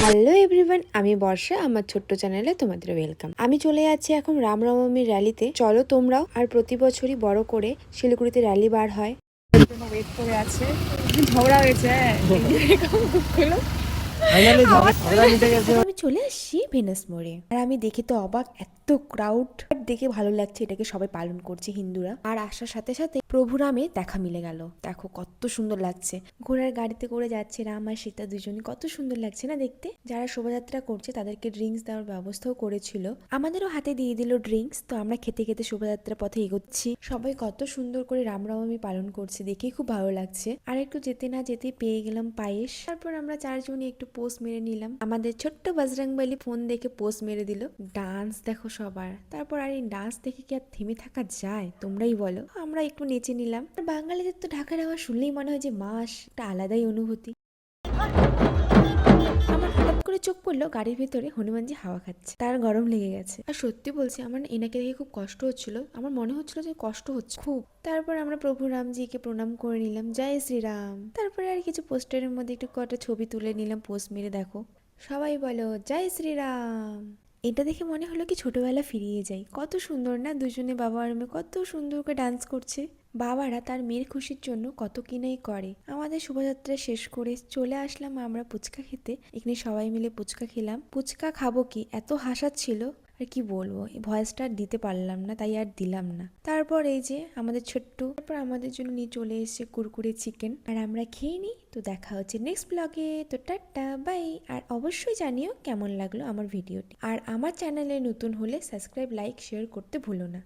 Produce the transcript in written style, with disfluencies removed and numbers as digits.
Hello everyone, আমি বর্ষা। আমার ছোট্ট চ্যানেলে তোমাদের ওয়েলকাম। আমি চলে যাচ্ছি এখন রামনবমীর র্যালিতে। চলো তোমরাও। আর প্রতি বছরই বড় করে শিলিগুড়িতে র্যালি বার হয়। ওয়েট করে আছে, ঝগড়া হয়েছে এরকম মুখগুলো। আমি চলে আসছি ভেনাস মোড়ে। আর আমি দেখে তো অবাক, এত ক্রাউড দেখে ভালো লাগছে। এটাকে সবাই পালন করছে হিন্দুরা। আর আসার সাথে সাথে প্রভু রামের দেখা মিলে গেল। দেখো কত সুন্দর লাগছে। ঘোড়ার গাড়িতে করে যাচ্ছে রাম আর সীতা দুজনে, কত সুন্দর লাগছে না দেখতে। যারা শোভাযাত্রা করছে তাদেরকে ড্রিঙ্কস দেওয়ার ব্যবস্থাও করেছিল। আমাদেরও হাতে দিয়ে দিল ড্রিঙ্কস। তো আমরা খেতে খেতে শোভাযাত্রার পথে এগোচ্ছি। সবাই কত সুন্দর করে রামনবমী পালন করছে, দেখেই খুব ভালো লাগছে। আর একটু যেতে না যেতেই পেয়ে গেলাম পায়েস। তারপর আমরা চারজনই একটু পোজ মেরে নিলাম। আমাদের ছোট্ট বজরংবলী ফোন দেখে পোজ মেরে দিল। ডান্স দেখো সবার। তারপর আর এই ডান্স দেখে কি আর থেমে থাকা যায়, তোমরাই বলো। আমরা একটু নেচে নিলাম। আর বাঙালিদের তো ঢাকার আওয়াজ শুনলেই মনে হয় যে মাস, একটা আলাদাই অনুভূতি। আমার হঠাৎ করে চোখ পড়লো গাড়ির ভিতরে হনুমানজি হাওয়া খাচ্ছে। তার গরম লেগে গেছে। আর সত্যি বলছি, আমার এনাকে দেখে খুব কষ্ট হচ্ছিল। আমার মনে হচ্ছিল যে কষ্ট হচ্ছে খুব। তারপর আমরা প্রভু রামজিকে প্রণাম করে নিলাম, জয় শ্রীরাম। তারপরে আর কিছু পোস্টারের মধ্যে একটু কটা ছবি তুলে নিলাম পোস্ট মেরে। দেখো সবাই বলো জয় শ্রীরাম। এটা দেখে মনে হলো কি ছোটবেলা ফিরিয়ে যাই। কত সুন্দর না, দুজনে বাবা আর মেয়ে কত সুন্দর করে ডান্স করছে। বাবারা তার মেয়ের খুশির জন্য কত কিনাই করে। আমাদের শোভাযাত্রা শেষ করে চলে আসলাম আমরা পুচকা খেতে। এখানে সবাই মিলে পুচকা খেলাম। পুচকা খাবো কি, এত হাসাচ্ছিল আর কি বলবো, এই ভয়েসটা আর দিতে পারলাম না, তাই আর দিলাম না। তারপর এই যে আমাদের তারপর আমাদের জন্য নিয়ে চলে এসেছে কুরকুরে চিকেন। আর আমরা খেয়ে নিই। তো দেখা হচ্ছে নেক্সট ব্লগে। তো টাটা বাই। আর অবশ্যই জানিও কেমন লাগলো আমার ভিডিওটি। আর আমার চ্যানেলে নতুন হলে সাবস্ক্রাইব, লাইক, শেয়ার করতে ভুলো না।